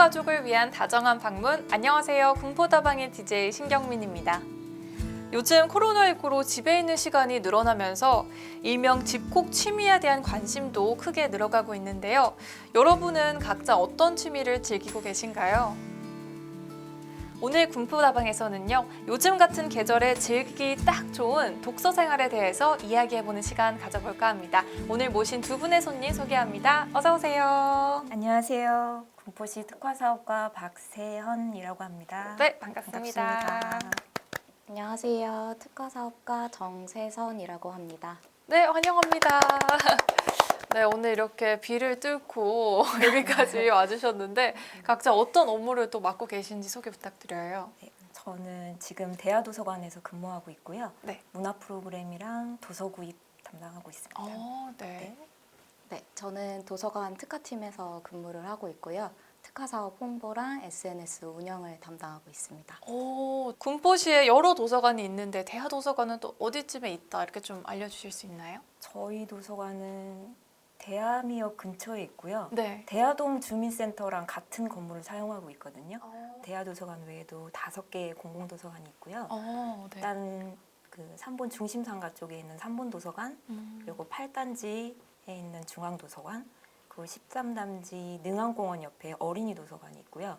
가족을 위한 다정한 방문. 안녕하세요. 공포다방의 DJ 신경민입니다. 요즘 코로나19로 집에 있는 시간이 늘어나면서 일명 집콕 취미에 대한 관심도 크게 늘어가고 있는데요. 여러분은 각자 어떤 취미를 즐기고 계신가요? 오늘 공포다방에서는요, 요즘 같은 계절에 즐기기 딱 좋은 독서 생활에 대해서 이야기해보는 시간 가져볼까 합니다. 오늘 모신 두 분의 손님 소개합니다. 어서 오세요. 안녕하세요. 군포시 특화사업가 박세현이라고 합니다. 네, 반갑습니다. 반갑습니다. 안녕하세요. 특화사업가 정세선이라고 합니다. 네, 환영합니다. 네, 오늘 이렇게 비를 뚫고 여기까지 와주셨는데 각자 어떤 업무를 또 맡고 계신지 소개 부탁드려요. 네, 저는 지금 대하도서관에서 근무하고 있고요. 네. 문화 프로그램이랑 도서 구입 담당하고 있습니다. 네. 네, 저는 도서관 특화팀에서 근무를 하고 있고요. 특화사업 홍보랑 SNS 운영을 담당하고 있습니다. 군포시에 여러 도서관이 있는데 대하도서관은 또 어디쯤에 있다 이렇게 좀 알려주실 수 있나요? 저희 도서관은 대하미역 근처에 있고요. 네. 대하동 주민센터랑 같은 건물을 사용하고 있거든요. 대하도서관 외에도 5개의 공공도서관이 있고요. 네. 일단 그 삼본 중심상가 쪽에 있는 삼본도서관, 그리고 8단지에 있는 중앙도서관, 그리고 13단지 능안공원 옆에 어린이 도서관이 있고요.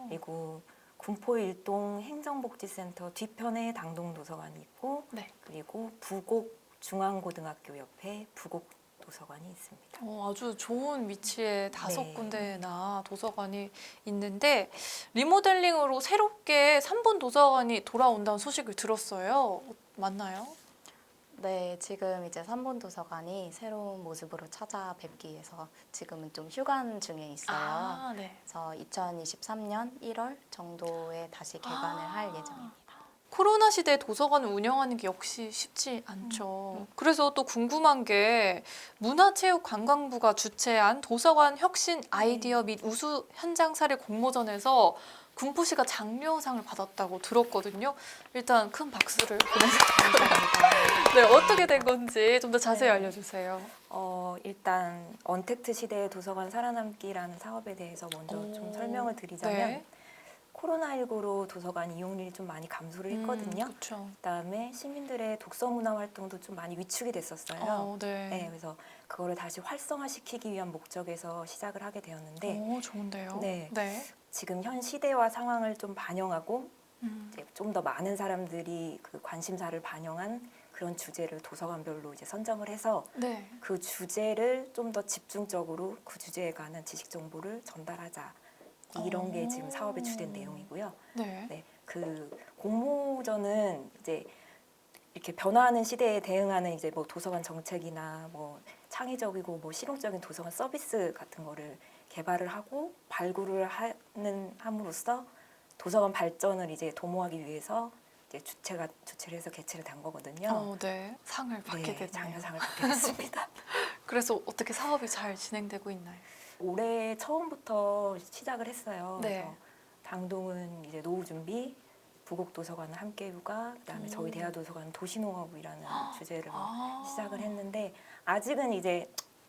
그리고 군포 일동 행정복지센터 뒤편에 당동도서관이 있고, 네. 그리고 부곡 중앙고등학교 옆에 부곡 도서관이 있습니다. 아주 좋은 위치에 5군데나 네. 도서관이 있는데 리모델링으로 새롭게 3본 도서관이 돌아온다는 소식을 들었어요. 맞나요? 네, 지금 이제 삼본도서관이 새로운 모습으로 찾아뵙기 위해서 지금은 좀 휴관 중에 있어요. 네. 그래서 2023년 1월 정도에 다시 개관을 할 예정입니다. 코로나 시대에 도서관을 운영하는 게 역시 쉽지 않죠. 그래서 또 궁금한 게 문화체육관광부가 주최한 도서관 혁신 아이디어 및 우수 현장사례 공모전에서 군포시가 장려상을 받았다고 들었거든요. 일단 큰 박수를 보내서 네, 어떻게 된 건지 좀 더 자세히 네. 알려주세요. 일단 언택트 시대의 도서관 살아남기라는 사업에 대해서 먼저 좀 설명을 드리자면 네. 코로나19로 도서관 이용률이 좀 많이 감소를 했거든요. 그렇죠. 그다음에 시민들의 독서 문화 활동도 좀 많이 위축이 됐었어요. 네. 네, 그래서 그거를 다시 활성화시키기 위한 목적에서 시작을 하게 되었는데 좋은데요. 네. 네. 지금 현 시대와 상황을 좀 반영하고 음. 좀 더 많은 사람들이 그 관심사를 반영한 그런 주제를 도서관별로 이제 선정을 해서 네. 그 주제를 좀 더 집중적으로 그 주제에 관한 지식 정보를 전달하자. 이런 게 지금 사업의 주된 내용이고요. 네. 네, 그 공모전은 이제 이렇게 변화하는 시대에 대응하는 이제 뭐 도서관 정책이나 뭐 창의적이고 뭐 실용적인 도서관 서비스 같은 거를 개발을 하고 발굴을 함으로써 도서관 발전을 이제 도모하기 위해서 이제 주체를 해서 개최를 된 거거든요. 네. 상을 받게 네, 됐네요. 장려상을 받게 됐습니다. 그래서 어떻게 사업이 잘 진행되고 있나요? 올해 처음부터 시작을 했어요. 네. 그래서 당동은 이제 노후 준비, 부곡 도서관은 함께 휴가, 그다음에 저희 대하도서관은 도시농업이라는 주제로 시작을 했는데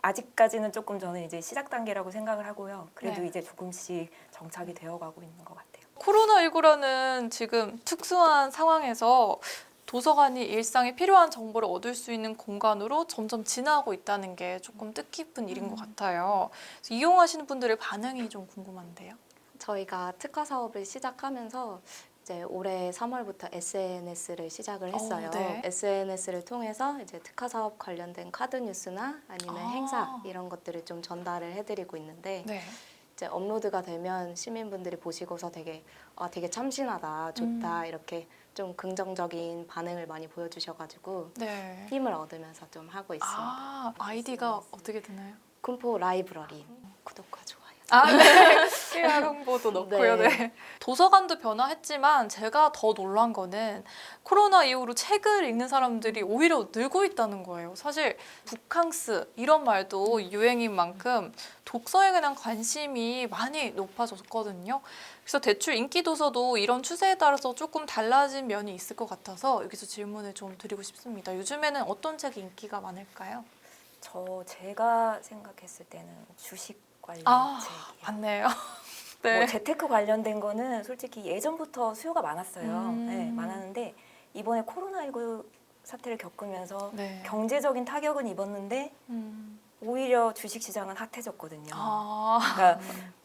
아직까지는 조금 저는 이제 시작 단계라고 생각을 하고요. 그래도 네. 이제 조금씩 정착이 되어가고 있는 것 같아요. 코로나19라는 지금 특수한 상황에서 도서관이 일상에 필요한 정보를 얻을 수 있는 공간으로 점점 진화하고 있다는 게 조금 뜻깊은 일인 것 같아요. 그래서 이용하시는 분들의 반응이 좀 궁금한데요. 저희가 특화 사업을 시작하면서 이제 올해 3월부터 SNS를 시작을 했어요. 네. SNS를 통해서 이제 특화 사업 관련된 카드 뉴스나 아니면 행사 이런 것들을 좀 전달을 해드리고 있는데 네. 이제 업로드가 되면 시민분들이 보시고서 되게 참신하다, 좋다 이렇게 좀 긍정적인 반응을 많이 보여주셔가지고 네. 힘을 얻으면서 좀 하고 있습니다. 아이디가 어떻게 되나요? 군포 라이브러리 구독과 좋아요. 네. PR 홍보도 넣고요. 네. 네. 도서관도 변화했지만 제가 더 놀란 거는 코로나 이후로 책을 읽는 사람들이 오히려 늘고 있다는 거예요. 사실 북캉스 이런 말도 유행인 만큼 독서에 대한 관심이 많이 높아졌거든요. 그래서 대출 인기 도서도 이런 추세에 따라서 조금 달라진 면이 있을 것 같아서 여기서 질문을 좀 드리고 싶습니다. 요즘에는 어떤 책이 인기가 많을까요? 제가 생각했을 때는 주식 관련 책이요. 맞네요. 네. 뭐 재테크 관련된 거는 솔직히 예전부터 수요가 많았어요. 네, 음. 많았는데 이번에 코로나19 사태를 겪으면서 네. 경제적인 타격은 입었는데 오히려 주식시장은 핫해졌거든요. 아, 그러니까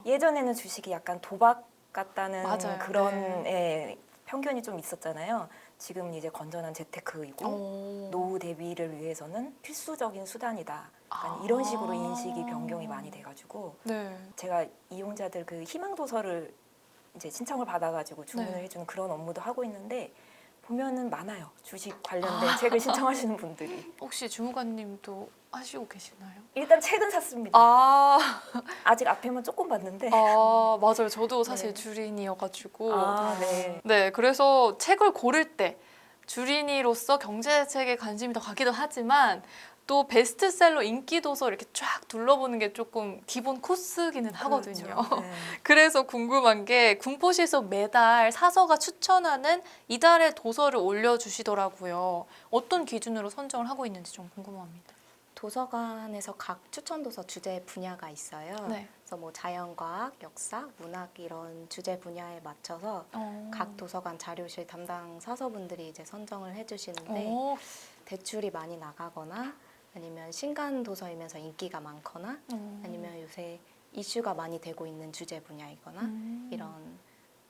예전에는 주식이 약간 도박 같다는 맞아요. 그런 네. 예, 편견이 좀 있었잖아요. 지금은 이제 건전한 재테크이고 오. 노후 대비를 위해서는 필수적인 수단이다. 약간 아. 이런 식으로 인식이 변경이 많이 돼가지고 네. 제가 이용자들 그 희망 도서를 이제 신청을 받아가지고 주문을 네. 해주는 그런 업무도 하고 있는데 보면은 많아요. 주식 관련된 책을 신청하시는 분들이. 혹시 주무관님도 하시고 계시나요? 일단 책은 샀습니다. 아, 아직 앞에만 조금 봤는데. 아 맞아요. 저도 사실 네. 주린이여가지고. 아, 네. 네, 그래서 책을 고를 때 주린이로서 경제책에 관심이 더 가기도 하지만 또 베스트셀러 인기 도서 이렇게 쫙 둘러보는 게 조금 기본 코스기는 하거든요. 그렇죠. 네. 그래서 궁금한 게 군포시에서 매달 사서가 추천하는 이달의 도서를 올려주시더라고요. 어떤 기준으로 선정을 하고 있는지 좀 궁금합니다. 도서관에서 각 추천 도서 주제 분야가 있어요. 네. 그래서 뭐 자연과학, 역사, 문학 이런 주제 분야에 맞춰서 각 도서관 자료실 담당 사서분들이 이제 선정을 해주시는데 어. 대출이 많이 나가거나 아니면 신간 도서이면서 인기가 많거나 아니면 요새 이슈가 많이 되고 있는 주제 분야이거나 이런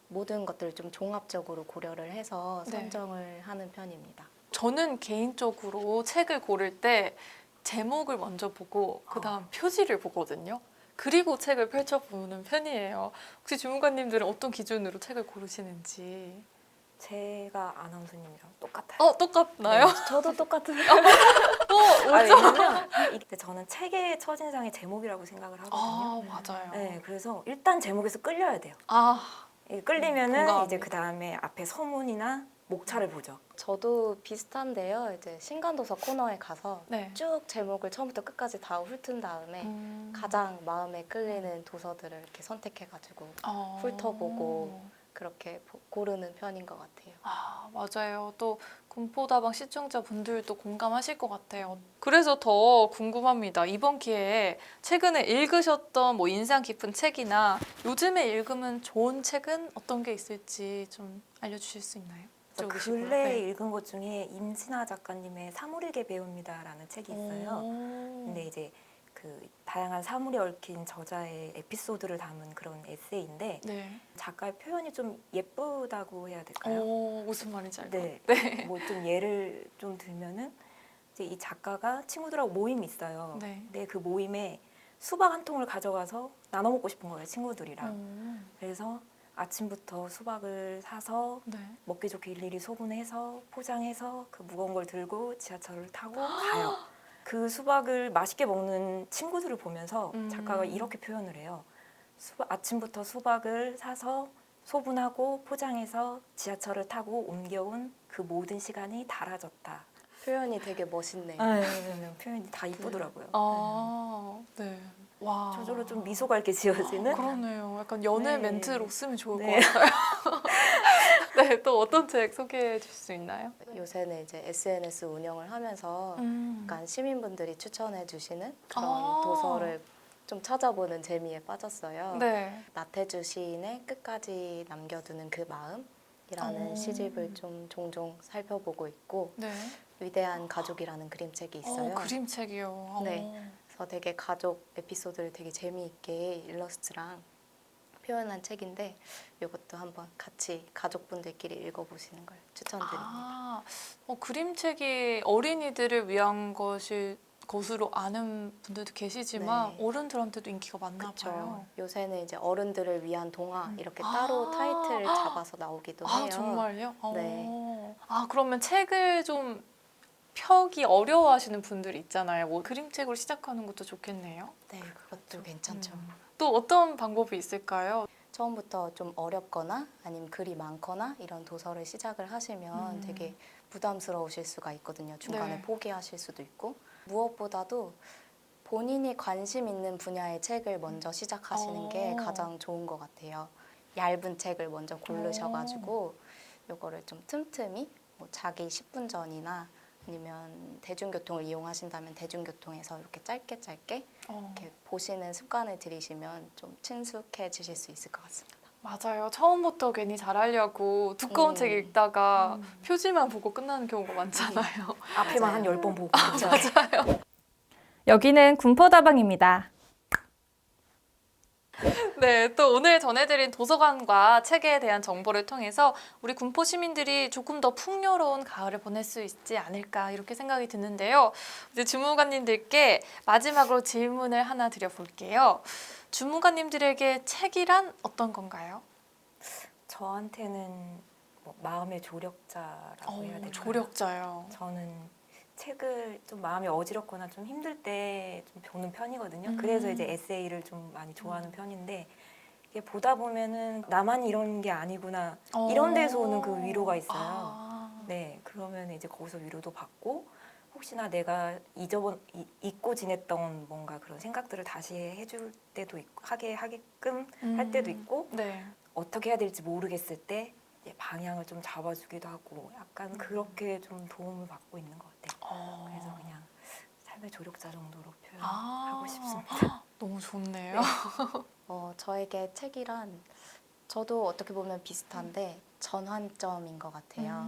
모든 것들을 좀 종합적으로 고려를 해서 네. 선정을 하는 편입니다. 저는 개인적으로 책을 고를 때 제목을 먼저 보고 그다음 표지를 보거든요. 그리고 책을 펼쳐보는 편이에요. 혹시 주무관님들은 어떤 기준으로 책을 고르시는지? 제가 아나운서님이랑 똑같아요. 똑같나요? 네, 저도 똑같은. 또 왜냐면 이게 저는 책의 첫인상의 제목이라고 생각을 하거든요. 아, 맞아요. 네, 그래서 일단 제목에서 끌려야 돼요. 아, 이게 끌리면은 공감합니다. 이제 그 다음에 앞에 서문이나 목차를 보죠. 저도 비슷한데요. 이제 신간도서 코너에 가서 네. 쭉 제목을 처음부터 끝까지 다 훑은 다음에 가장 마음에 끌리는 도서들을 이렇게 선택해가지고 훑어보고 그렇게 고르는 편인 것 같아요. 아, 맞아요. 또 군포다방 시청자분들도 공감하실 것 같아요. 그래서 더 궁금합니다. 이번 기회에 최근에 읽으셨던 뭐 인상 깊은 책이나 요즘에 읽으면 좋은 책은 어떤 게 있을지 좀 알려주실 수 있나요? 여쭤보시고요. 근래에 네. 읽은 것 중에 임진아 작가님의 사물에게 배웁니다라는 책이 있어요. 오. 근데 이제 그 다양한 사물에 얽힌 저자의 에피소드를 담은 그런 에세이인데 네. 작가의 표현이 좀 예쁘다고 해야 될까요? 무슨 말인지 알 것 네. 같아요. 뭐 좀 예를 좀 들면은 이제 이 작가가 친구들하고 모임이 있어요. 네. 근데 그 모임에 수박 한 통을 가져가서 나눠 먹고 싶은 거예요, 친구들이랑. 그래서 아침부터 수박을 사서 네. 먹기 좋게 일일이 소분해서 포장해서 그 무거운 걸 들고 지하철을 타고 가요. 그 수박을 맛있게 먹는 친구들을 보면서 작가가 이렇게 표현을 해요. 아침부터 수박을 사서 소분하고 포장해서 지하철을 타고 옮겨온 그 모든 시간이 달아졌다. 표현이 되게 멋있네요. 표현이 다 이쁘더라고요. 아, 네. 와. 저절로 좀 미소가 이렇게 지어지는. 그러네요. 약간 연애 네. 멘트로 쓰면 좋을 네. 것 같아요. 네, 또 어떤 책 소개해 주실 수 있나요? 요새는 이제 SNS 운영을 하면서 약간 시민분들이 추천해 주시는 그런 아. 도서를 좀 찾아보는 재미에 빠졌어요. 네. 나태주 시인의 끝까지 남겨두는 그 마음이라는 시집을 좀 종종 살펴보고 있고 네. 위대한 가족이라는 그림책이 있어요. 그림책이요. 네. 그래서 되게 가족 에피소드를 되게 재미있게 일러스트랑 표현한 책인데 이것도 한번 같이 가족분들끼리 읽어보시는 걸 추천드립니다. 아, 그림책이 어린이들을 위한 것으로 아는 분들도 계시지만 네. 어른들한테도 인기가 많나 그렇죠. 봐요. 요새는 이제 어른들을 위한 동화 이렇게 따로 타이틀을 잡아서 나오기도 해요. 아, 정말요? 네. 아, 그러면 책을 좀 펴기 어려워하시는 분들 있잖아요. 뭐 그림책으로 시작하는 것도 좋겠네요. 네, 그것도 괜찮죠. 또 어떤 방법이 있을까요? 처음부터 좀 어렵거나 아니면 글이 많거나 이런 도서를 시작을 하시면 되게 부담스러우실 수가 있거든요. 중간에 네. 포기하실 수도 있고 무엇보다도 본인이 관심 있는 분야의 책을 먼저 시작하시는 게 가장 좋은 것 같아요. 얇은 책을 먼저 고르셔가지고 요거를 좀 틈틈이 뭐 자기 10분 전이나 아니면 대중교통을 이용하신다면 대중교통에서 이렇게 짧게 어, 이렇게 보시는 습관을 들이시면 좀 친숙해지실 수 있을 것 같습니다. 맞아요. 처음부터 괜히 잘하려고 두꺼운 책 읽다가 표지만 보고 끝나는 경우가 많잖아요. 앞에만 한 맞아요. 10번 보고 그렇죠. 여기는 군포다방입니다. 네, 또 오늘 전해드린 도서관과 책에 대한 정보를 통해서 우리 군포 시민들이 조금 더 풍요로운 가을을 보낼 수 있지 않을까 이렇게 생각이 드는데요. 이제 주무관님들께 마지막으로 질문을 하나 드려볼게요. 주무관님들에게 책이란 어떤 건가요? 저한테는 뭐 마음의 조력자라고 해야 될까요? 조력자요. 저는 책을 좀 마음이 어지럽거나 좀 힘들 때 좀 보는 편이거든요. 그래서 이제 에세이를 좀 많이 좋아하는 편인데 이게 보다 보면은 나만 이런 게 아니구나 이런 데서 오는 그 위로가 있어요. 아. 네, 그러면 이제 거기서 위로도 받고 혹시나 내가 잊고 지냈던 뭔가 그런 생각들을 다시 해줄 때도 있고 하게끔 할 때도 있고 네. 어떻게 해야 될지 모르겠을 때 이제 방향을 좀 잡아주기도 하고 약간 그렇게 좀 도움을 받고 있는 것 같아요. 그래서 그냥 삶의 조력자 정도로 표현하고 싶습니다. 너무 좋네요. 저에게 책이란 저도 어떻게 보면 비슷한데 전환점인 것 같아요.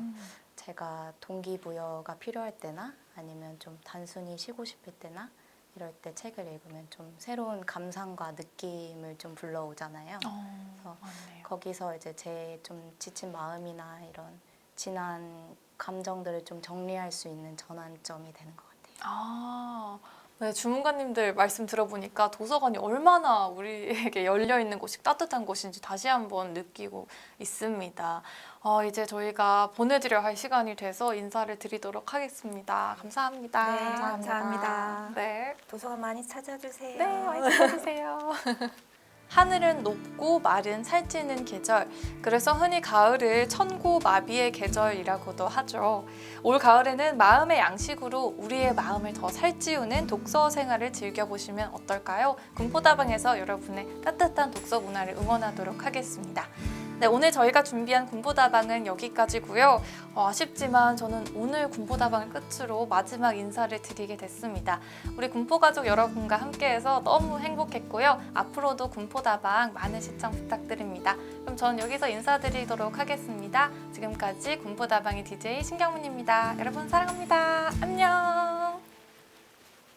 제가 동기부여가 필요할 때나 아니면 좀 단순히 쉬고 싶을 때나 이럴 때 책을 읽으면 좀 새로운 감상과 느낌을 좀 불러오잖아요. 그래서 맞네요. 거기서 이제 제 좀 지친 마음이나 이런 지난 감정들을 좀 정리할 수 있는 전환점이 되는 것 같아요. 아, 네, 주문관님들 말씀 들어보니까 도서관이 얼마나 우리에게 열려 있는 곳이 따뜻한 곳인지 다시 한번 느끼고 있습니다. 이제 저희가 보내드려야 할 시간이 돼서 인사를 드리도록 하겠습니다. 감사합니다. 네, 감사합니다. 네. 도서관 많이 찾아주세요. 네, 많이 찾아주세요. 하늘은 높고 말은 살찌는 계절. 그래서 흔히 가을을 천고마비의 계절이라고도 하죠. 올 가을에는 마음의 양식으로 우리의 마음을 더 살찌우는 독서 생활을 즐겨보시면 어떨까요? 군포다방에서 여러분의 따뜻한 독서 문화를 응원하도록 하겠습니다. 네, 오늘 저희가 준비한 군포다방은 여기까지고요. 아쉽지만 저는 오늘 군포다방을 끝으로 마지막 인사를 드리게 됐습니다. 우리 군포가족 여러분과 함께해서 너무 행복했고요. 앞으로도 군포다방 많은 시청 부탁드립니다. 그럼 저는 여기서 인사드리도록 하겠습니다. 지금까지 군포다방의 DJ 신경문입니다. 여러분 사랑합니다. 안녕.